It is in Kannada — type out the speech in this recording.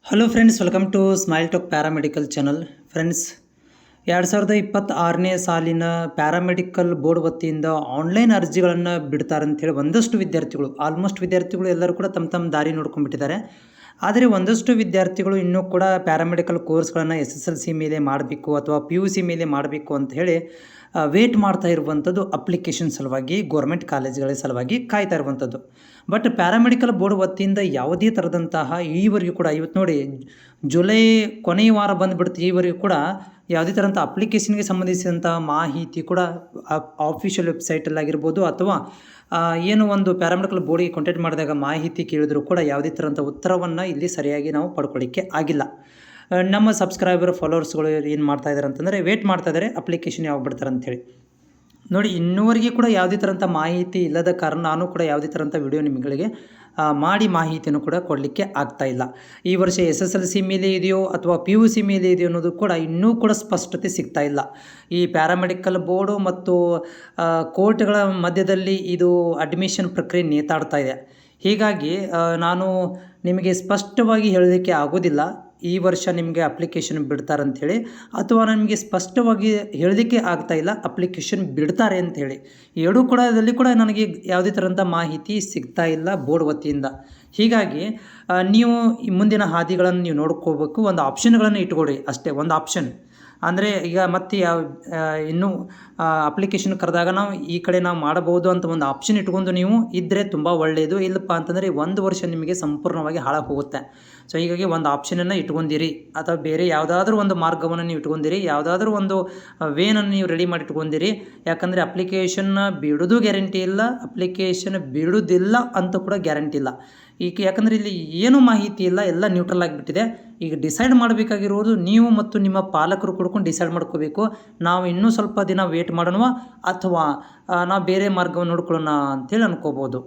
Hello friends, welcome to smile talk paramedical channel. Friends, 2026ನೇ ಸಾಲಿನ ಪ್ಯಾರಾಮೆಡಿಕಲ್ ಬೋರ್ಡ್ ವತಿಯಿಂದ ಆನ್ಲೈನ್ ಅರ್ಜಿಗಳನ್ನು ಬಿಡ್ತಾರೆ ಅಂಥೇಳಿ ಒಂದಷ್ಟು ವಿದ್ಯಾರ್ಥಿಗಳು, ಆಲ್ಮೋಸ್ಟ್ ವಿದ್ಯಾರ್ಥಿಗಳು ಎಲ್ಲರೂ ಕೂಡ ತಮ್ಮ ತಮ್ಮ ದಾರಿ ನೋಡ್ಕೊಂಡ್ಬಿಟ್ಟಿದ್ದಾರೆ. ಆದರೆ ಒಂದಷ್ಟು ವಿದ್ಯಾರ್ಥಿಗಳು ಇನ್ನೂ ಕೂಡ ಪ್ಯಾರಾಮೆಡಿಕಲ್ ಕೋರ್ಸ್ಗಳನ್ನು SSLC ಮೇಲೆ ಮಾಡಬೇಕು ಅಥವಾ PUC ಮೇಲೆ ಮಾಡಬೇಕು ಅಂತ ಹೇಳಿ ವೇಟ್ ಮಾಡ್ತಾ ಇರುವಂಥದ್ದು, ಅಪ್ಲಿಕೇಶನ್ ಸಲುವಾಗಿ, ಗೋರ್ಮೆಂಟ್ ಕಾಲೇಜ್ಗಳ ಸಲುವಾಗಿ ಕಾಯ್ತಾ ಇರುವಂಥದ್ದು. ಬಟ್ ಪ್ಯಾರಾಮೆಡಿಕಲ್ ಬೋರ್ಡ್ ವತಿಯಿಂದ ಯಾವುದೇ ಥರದಂತಹ ಈವರೆಗೂ ಕೂಡ, ಇವತ್ತು ನೋಡಿ ಜುಲೈ ಕೊನೆಯ ವಾರ ಬಂದುಬಿಡ್ತು, ಈವರೆಗೂ ಕೂಡ ಯಾವುದೇ ಥರಂಥ ಅಪ್ಲಿಕೇಶನ್ಗೆ ಸಂಬಂಧಿಸಿದಂಥ ಮಾಹಿತಿ ಕೂಡ ಆಫಿಷಿಯಲ್ ವೆಬ್ಸೈಟಲ್ಲಾಗಿರ್ಬೋದು ಅಥವಾ ಏನು ಒಂದು ಪ್ಯಾರಾಮೆಡಿಕಲ್ ಬೋರ್ಡಿಗೆ ಕಾಂಟ್ಯಾಕ್ಟ್ ಮಾಡಿದಾಗ ಮಾಹಿತಿ ಕೇಳಿದ್ರು ಕೂಡ ಯಾವುದೇ ಥರಂಥ ಉತ್ತರವನ್ನು ಇಲ್ಲಿ ಸರಿಯಾಗಿ ನಾವು ಪಡ್ಕೊಳ್ಳಿಕ್ಕೆ ಆಗಿಲ್ಲ. ನಮ್ಮ ಸಬ್ಸ್ಕ್ರೈಬರ್ ಫಾಲೋವರ್ಸ್ಗಳು ಏನು ಮಾಡ್ತಾ ಇದ್ದಾರೆ ಅಂತಂದರೆ ವೇಟ್ ಮಾಡ್ತಾ ಇದ್ದಾರೆ ಅಪ್ಲಿಕೇಶನ್ ಯಾವಾಗ ಬಿಡ್ತಾರೆ ಅಂಥೇಳಿ. ನೋಡಿ, ಇನ್ನೂವರೆಗೆ ಕೂಡ ಯಾವುದೇ ಥರಂಥ ಮಾಹಿತಿ ಇಲ್ಲದ ಕಾರಣ ನಾನು ಕೂಡ ಯಾವುದೇ ಥರಂಥ ವಿಡಿಯೋ ನಿಮಗೆ ಮಾಡಿ ಮಾಹಿತಿಯನ್ನು ಕೂಡ ಕೊಡಲಿಕ್ಕೆ ಆಗ್ತಾಯಿಲ್ಲ. ಈ ವರ್ಷ SSLC ಮೇಲೆ ಇದೆಯೋ ಅಥವಾ PUC ಮೇಲೆ ಇದೆಯೋ ಅನ್ನೋದು ಕೂಡ ಇನ್ನೂ ಕೂಡ ಸ್ಪಷ್ಟತೆ ಸಿಗ್ತಾ ಇಲ್ಲ. ಈ ಪ್ಯಾರಾಮೆಡಿಕಲ್ ಬೋರ್ಡು ಮತ್ತು ಕೋರ್ಟ್ಗಳ ಮಧ್ಯದಲ್ಲಿ ಇದು ಅಡ್ಮಿಷನ್ ಪ್ರಕ್ರಿಯೆ ನೇತಾಡ್ತಾ ಇದೆ. ಹೀಗಾಗಿ ನಾನು ನಿಮಗೆ ಸ್ಪಷ್ಟವಾಗಿ ಹೇಳೋದಕ್ಕೆ ಆಗೋದಿಲ್ಲ ಈ ವರ್ಷ ನಿಮಗೆ ಅಪ್ಲಿಕೇಶನ್ ಬಿಡ್ತಾರಂಥೇಳಿ, ಅಥವಾ ನಿಮಗೆ ಸ್ಪಷ್ಟವಾಗಿ ಹೇಳೋದಕ್ಕೆ ಆಗ್ತಾಯಿಲ್ಲ ಅಪ್ಲಿಕೇಶನ್ ಬಿಡ್ತಾರೆ ಅಂಥೇಳಿ. ಎರಡೂ ಕೂಡ ಇದರಲ್ಲಿ ಕೂಡ ನನಗೆ ಯಾವುದೇ ಥರಂಥ ಮಾಹಿತಿ ಸಿಗ್ತಾ ಇಲ್ಲ ಬೋರ್ಡ್ ವತಿಯಿಂದ. ಹೀಗಾಗಿ ನೀವು ಮುಂದಿನ ಹಾದಿಗಳನ್ನು ನೀವು ನೋಡ್ಕೋಬೇಕು, ಒಂದು ಆಪ್ಷನ್ಗಳನ್ನು ಇಟ್ಕೊಳ್ರಿ ಅಷ್ಟೇ. ಒಂದು ಆಪ್ಷನ್ ಅಂದರೆ ಈಗ ಮತ್ತೆ ಯಾವ ಇನ್ನೂ ಅಪ್ಲಿಕೇಶನ್ ಕರೆದಾಗ ನಾವು ಈ ಕಡೆ ನಾವು ಮಾಡಬಹುದು ಅಂತ ಒಂದು ಆಪ್ಷನ್ ಇಟ್ಕೊಂಡು ನೀವು ಇದ್ದರೆ ತುಂಬ ಒಳ್ಳೆಯದು. ಇಲ್ಲಪ್ಪ ಅಂತಂದರೆ 1 ವರ್ಷ ನಿಮಗೆ ಸಂಪೂರ್ಣವಾಗಿ ಹಾಳಾಗಿ ಹೋಗುತ್ತೆ. ಸೊ ಹೀಗಾಗಿ ಒಂದು ಆಪ್ಷನನ್ನು ಇಟ್ಕೊಂಡಿರಿ, ಅಥವಾ ಬೇರೆ ಯಾವುದಾದ್ರೂ ಒಂದು ಮಾರ್ಗವನ್ನು ನೀವು ಇಟ್ಕೊಂಡಿರಿ, ಯಾವುದಾದ್ರೂ ಒಂದು ವೇನನ್ನು ನೀವು ರೆಡಿ ಮಾಡಿ ಇಟ್ಕೊಂಡಿರಿ. ಯಾಕಂದರೆ ಅಪ್ಲಿಕೇಶನ್ನ ಬಿಡೋದು ಗ್ಯಾರಂಟಿ ಇಲ್ಲ, ಅಪ್ಲಿಕೇಶನ್ ಬಿಡೋದಿಲ್ಲ ಅಂತ ಕೂಡ ಗ್ಯಾರಂಟಿ ಇಲ್ಲ. ಈಗ ಯಾಕಂದರೆ ಇಲ್ಲಿ ಏನೂ ಮಾಹಿತಿ ಇಲ್ಲ, ಎಲ್ಲ ನ್ಯೂಟ್ರಲ್ ಆಗಿಬಿಟ್ಟಿದೆ. ಈಗ ಡಿಸೈಡ್ ಮಾಡಬೇಕಾಗಿರೋದು ನೀವು ಮತ್ತು ನಿಮ್ಮ ಪಾಲಕರು ಕುಡ್ಕೊಂಡು ಡಿಸೈಡ್ ಮಾಡ್ಕೋಬೇಕು. ನಾವು ಇನ್ನೂ ಸ್ವಲ್ಪ ದಿನ ವೇಟ್ ಮಾಡೋಣ ಅಥವಾ ನಾವು ಬೇರೆ ಮಾರ್ಗವನ್ನು ನೋಡ್ಕೊಳ್ಳೋಣ ಅಂತೇಳಿ ಅನ್ಕೋಬೋದು.